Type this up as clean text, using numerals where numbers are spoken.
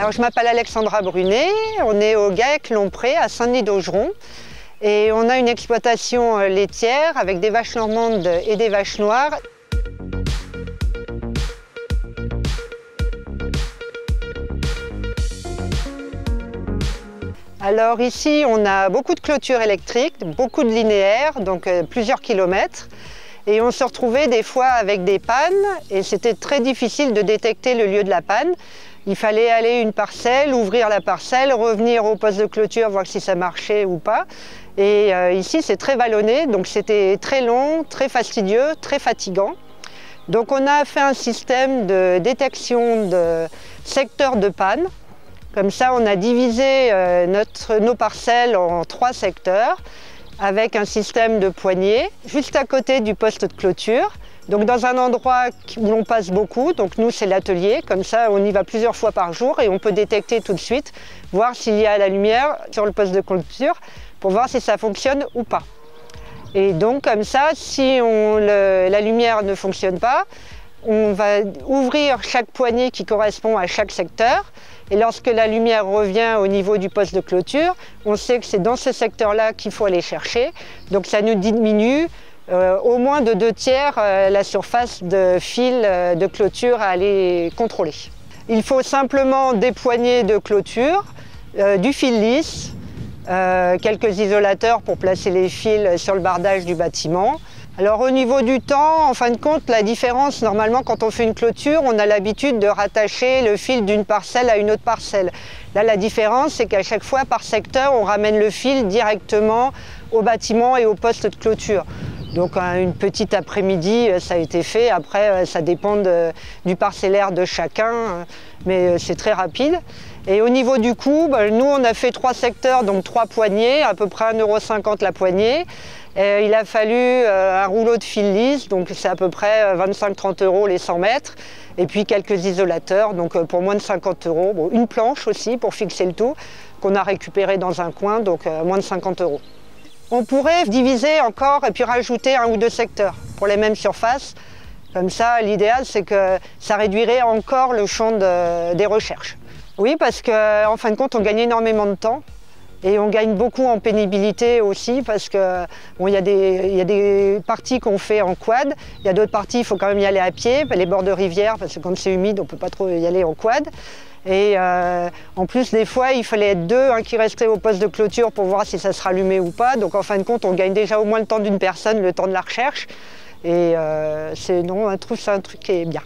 Alors je m'appelle Alexandra Brunet, on est au GAEC-Lompré à Saint-Denis-d'Augeron et on a une exploitation laitière avec des vaches normandes et des vaches noires. Alors ici on a beaucoup de clôtures électriques, beaucoup de linéaires, donc plusieurs kilomètres. Et on se retrouvait des fois avec des pannes et c'était très difficile de détecter le lieu de la panne. Il fallait aller une parcelle, ouvrir la parcelle, revenir au poste de clôture, voir si ça marchait ou pas. Et ici c'est très vallonné, donc c'était très long, très fastidieux, très fatigant. Donc on a fait un système de détection de secteurs de panne. Comme ça on a divisé nos parcelles en 3 secteurs, avec un système de poignées juste à côté du poste de clôture. Donc dans un endroit où l'on passe beaucoup, donc nous c'est l'atelier, comme ça on y va plusieurs fois par jour et on peut détecter tout de suite, voir s'il y a la lumière sur le poste de clôture pour voir si ça fonctionne ou pas. Et donc comme ça, si la lumière ne fonctionne pas, on va ouvrir chaque poignée qui correspond à chaque secteur. Et lorsque la lumière revient au niveau du poste de clôture, on sait que c'est dans ce secteur-là qu'il faut aller chercher. Donc ça nous diminue au moins de 2/3 la surface de fil de clôture à aller contrôler. Il faut simplement des poignées de clôture, du fil lisse, quelques isolateurs pour placer les fils sur le bardage du bâtiment. Alors au niveau du temps, en fin de compte, la différence, normalement quand on fait une clôture, on a l'habitude de rattacher le fil d'une parcelle à une autre parcelle. Là, la différence, c'est qu'à chaque fois, par secteur, on ramène le fil directement au bâtiment et au poste de clôture. Donc une petite après-midi, ça a été fait. Après, ça dépend du parcellaire de chacun, mais c'est très rapide. Et au niveau du coût, nous on a fait 3 secteurs, donc 3 poignées, à peu près 1,50 € la poignée. Il a fallu un rouleau de fil lisse, donc c'est à peu près 25-30 € les 100 mètres. Et puis quelques isolateurs, donc pour moins de 50 €. Bon, une planche aussi pour fixer le tout, qu'on a récupéré dans un coin, donc moins de 50 €. On pourrait diviser encore et puis rajouter 1 ou 2 secteurs pour les mêmes surfaces. Comme ça, l'idéal, c'est que ça réduirait encore le champ des recherches. Oui, parce qu'en fin de compte, on gagne énormément de temps et on gagne beaucoup en pénibilité aussi parce que bon, il y a des parties qu'on fait en quad, il y a d'autres parties, il faut quand même y aller à pied, les bords de rivière, parce que quand c'est humide, on ne peut pas trop y aller en quad. Et en plus, des fois, il fallait être 2, un qui restait au poste de clôture pour voir si ça se rallumait ou pas. Donc en fin de compte, on gagne déjà au moins le temps d'une personne, le temps de la recherche. Et je trouve que c'est un truc qui est bien.